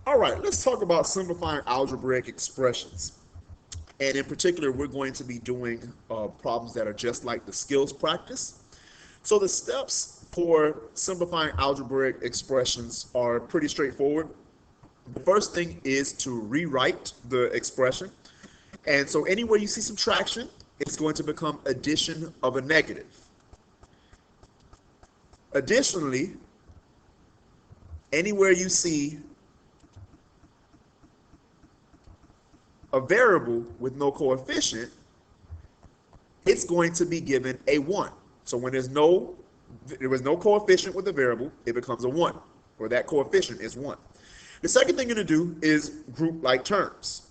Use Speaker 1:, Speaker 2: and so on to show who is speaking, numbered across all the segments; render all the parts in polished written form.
Speaker 1: All right, let's talk about simplifying algebraic expressions. And in particular, we're going to be doing problems that are just like the skills practice. So the steps for simplifying algebraic expressions are pretty straightforward. The first thing is to rewrite the expression. And so anywhere you see subtraction, it's going to become addition of a negative. Additionally, anywhere you see a variable with no coefficient, it's going to be given a 1. So when there was no coefficient with the variable, it becomes a 1, or that coefficient is 1. The second thing you're going to do is group like terms.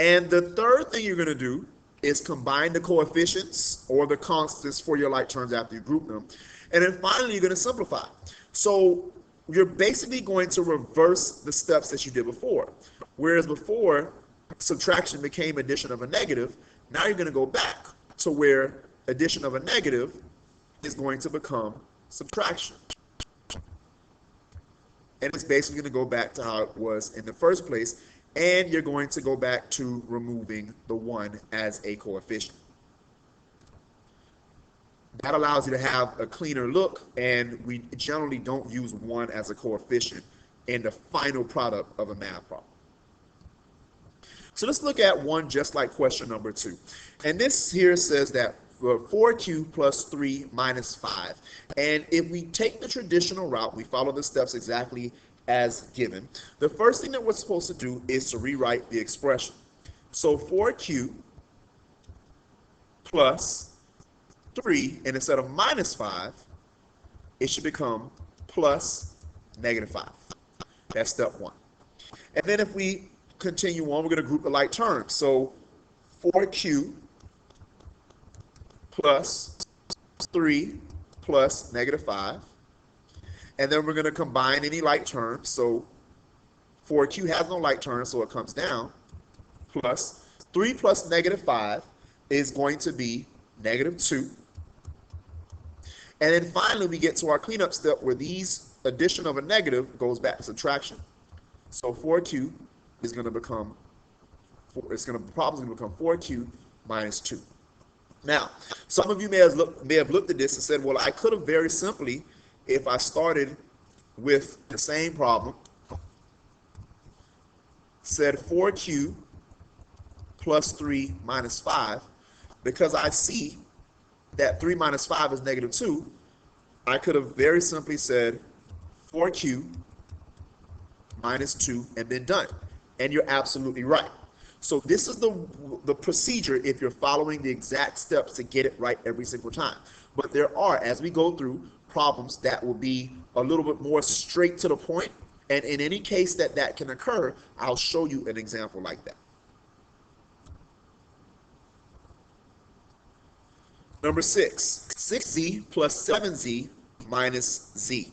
Speaker 1: And the third thing you're going to do is combine the coefficients or the constants for your like terms after you group them. And then finally, you're going to simplify. So you're basically going to reverse the steps that you did before. Whereas before, subtraction became addition of a negative, now you're going to go back to where addition of a negative is going to become subtraction. And it's basically going to go back to how it was in the first place, and you're going to go back to removing the 1 as a coefficient. That allows you to have a cleaner look, and we generally don't use 1 as a coefficient in the final product of a math problem. So let's look at one just like question number 2. And this here says that 4q plus 3 minus 5. And if we take the traditional route, we follow the steps exactly as given. The first thing that we're supposed to do is to rewrite the expression. So 4q plus 3, and instead of minus 5, it should become plus negative 5. That's step 1. And then if we continue on, we're going to group the like terms. So 4q plus 3 plus negative 5. And then we're going to combine any like terms. So 4q has no like terms, so it comes down. Plus 3 plus negative 5 is going to be negative 2. And then finally, we get to our cleanup step where these addition of a negative goes back to subtraction. So 4q is going to become, probably going to become 4q minus 2. Now, some of you may have looked at this and said, well, I could have very simply, if I started with the same problem, said 4q plus 3 minus 5, because I see that 3 minus 5 is negative 2, I could have very simply said 4q minus 2 and been done. And you're absolutely right. So this is the procedure if you're following the exact steps to get it right every single time. But there are, as we go through, problems that will be a little bit more straight to the point. And in any case that can occur, I'll show you an example like that. Number 6, 6z plus 7z minus z.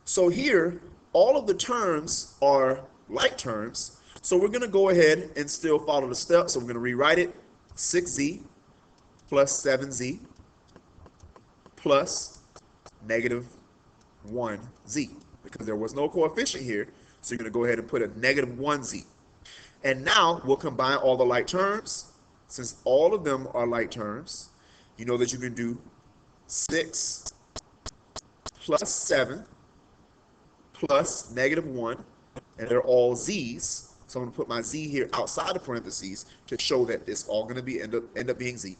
Speaker 1: So here, all of the terms are like terms. So we're going to go ahead and still follow the steps. So we're going to rewrite it, 6z plus 7z plus negative 1z. Because there was no coefficient here, so you're going to go ahead and put a negative 1z. And now we'll combine all the like terms. Since all of them are like terms, you know that you can do 6 plus 7 plus negative 1, and they're all z's. So I'm going to put my z here outside the parentheses to show that it's all going to be end up being z.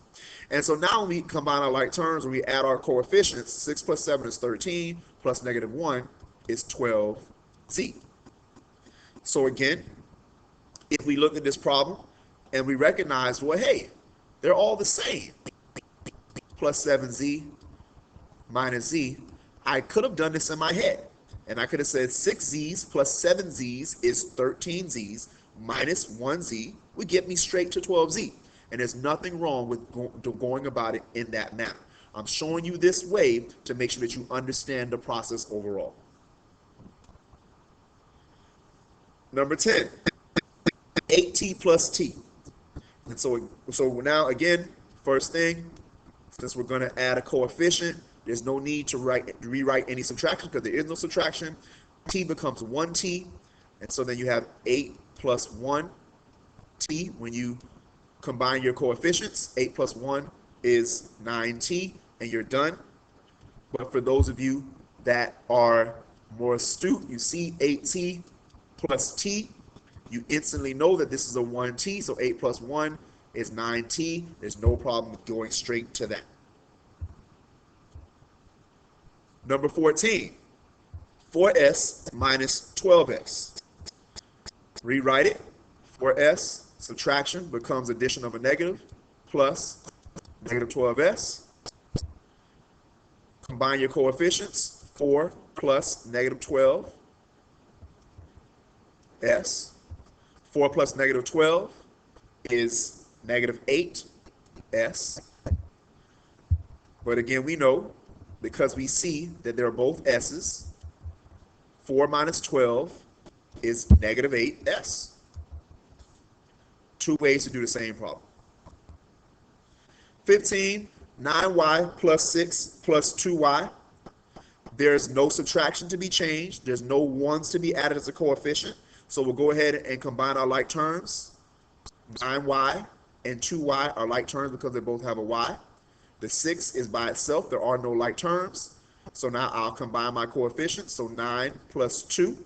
Speaker 1: And so now when we combine our like terms, when we add our coefficients, 6 plus 7 is 13, plus negative 1 is 12z. So again, if we look at this problem and we recognize, well, hey, they're all the same. Plus 7z minus z, I could have done this in my head. And I could have said 6z's plus 7z's is 13z's minus 1z would get me straight to 12z. And there's nothing wrong with going about it in that manner. I'm showing you this way to make sure that you understand the process overall. Number 10, 8t plus t. And so now again, first thing, since we're going to add a coefficient, there's no need to rewrite any subtraction because there is no subtraction. T becomes 1t, and so then you have 8 plus 1t. When you combine your coefficients, 8 plus 1 is 9t, and you're done. But for those of you that are more astute, you see 8t plus t, you instantly know that this is a 1t, so 8 plus 1 is 9t. There's no problem going straight to that. Number 14, 4s minus 12s. Rewrite it. 4s, subtraction, becomes addition of a negative, plus negative 12s. Combine your coefficients, 4 plus negative 12s. 4 plus negative 12 is negative 8s. But again, we know, because we see that they're both s's, 4 minus 12 is negative 8s. Two ways to do the same problem. 15, 9y plus 6 plus 2y. There's no subtraction to be changed. There's no ones to be added as a coefficient. So we'll go ahead and combine our like terms. 9y and 2y are like terms because they both have a y. The 6 is by itself. There are no like terms. So now I'll combine my coefficients. So 9 plus 2.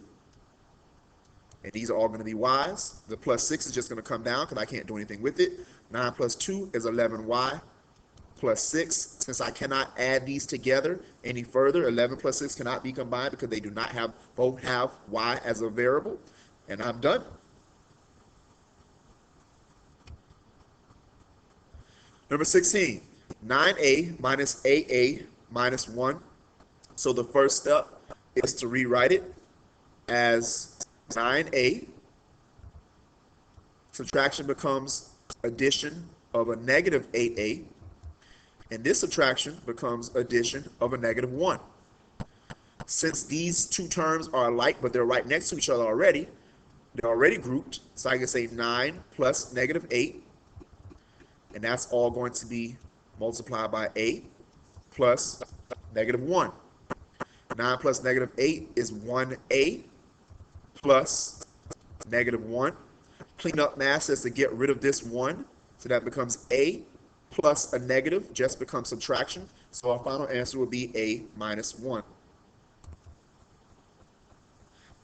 Speaker 1: And these are all going to be y's. The plus 6 is just going to come down because I can't do anything with it. 9 plus 2 is 11y plus 6. Since I cannot add these together any further, 11 plus 6 cannot be combined because they do not have both have y as a variable. And I'm done. Number 16, 9a minus 8a minus 1. So the first step is to rewrite it as 9a. Subtraction becomes addition of a negative 8a. And this subtraction becomes addition of a negative 1. Since these two terms are alike, but they're right next to each other already, they're already grouped. So I can say 9 plus negative 8. And that's all going to be multiplied by a plus negative 1. 9 plus negative 8 is 1a plus negative 1. Clean up math says to get rid of this 1. So that becomes a plus a negative, just becomes subtraction. So our final answer will be a minus 1.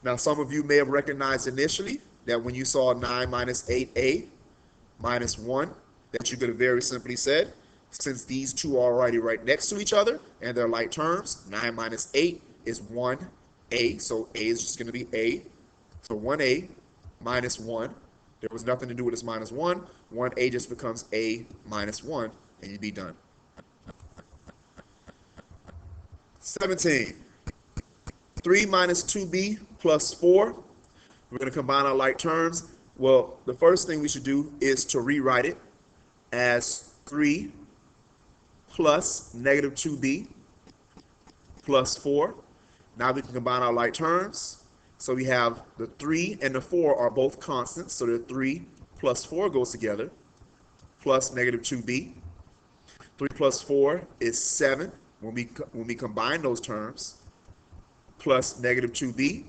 Speaker 1: Now some of you may have recognized initially that when you saw 9 minus 8a minus 1, that you could have very simply said, since these two are already right next to each other and they're like terms, 9 minus 8 is 1a, so a is just going to be a. So 1a minus 1, there was nothing to do with this minus 1, 1a just becomes a minus 1, and you'd be done. 17, 3 minus 2b plus 4. We're going to combine our like terms. Well, the first thing we should do is to rewrite it as 3 plus negative 2b plus 4. Now we can combine our like terms. So we have the 3 and the 4 are both constants. So the 3 plus 4 goes together, plus negative 2b. 3 plus 4 is 7 when we combine those terms, plus negative 2b.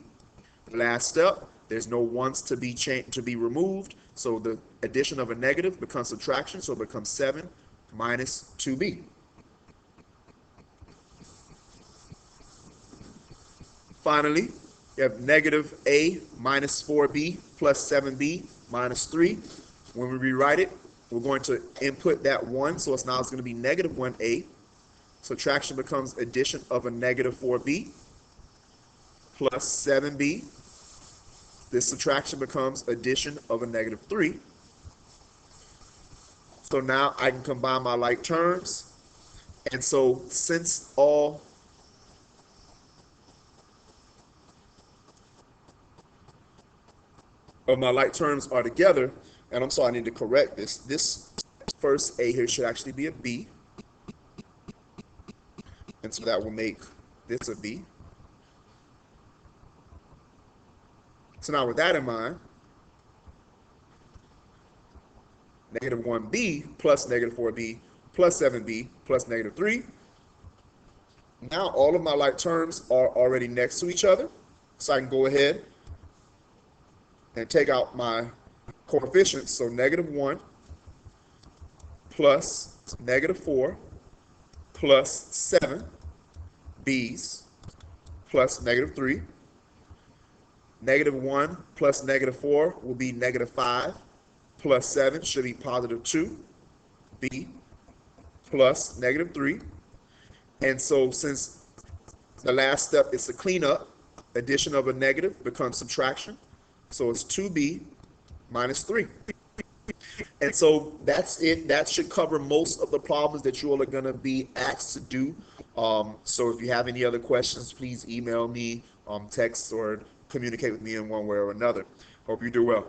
Speaker 1: Last step, there's no ones to be removed. So the addition of a negative becomes subtraction, so it becomes 7 minus 2b. Finally, you have negative a minus 4b plus 7b minus 3. When we rewrite it, we're going to input that 1, so it's going to be negative 1a. Subtraction becomes addition of a negative 4b plus 7b. This subtraction becomes addition of a negative 3. So now I can combine my like terms. And so since all of my like terms are together, and I'm sorry, I need to correct this. This first a here should actually be a b. And so that will make this a b. So now with that in mind, negative 1b plus negative 4b plus 7b plus negative 3. Now all of my like terms are already next to each other. So I can go ahead and take out my coefficients. So -1 plus -4 plus 7 b's plus -3. -1 plus -4 will be -5 plus 7 should be +2 b plus -3. And so since the last step is to clean up, addition of a negative becomes subtraction. So it's 2b minus 3. And so that's it. That should cover most of the problems that you all are going to be asked to do. So if you have any other questions, please email me, text, or communicate with me in one way or another. Hope you do well.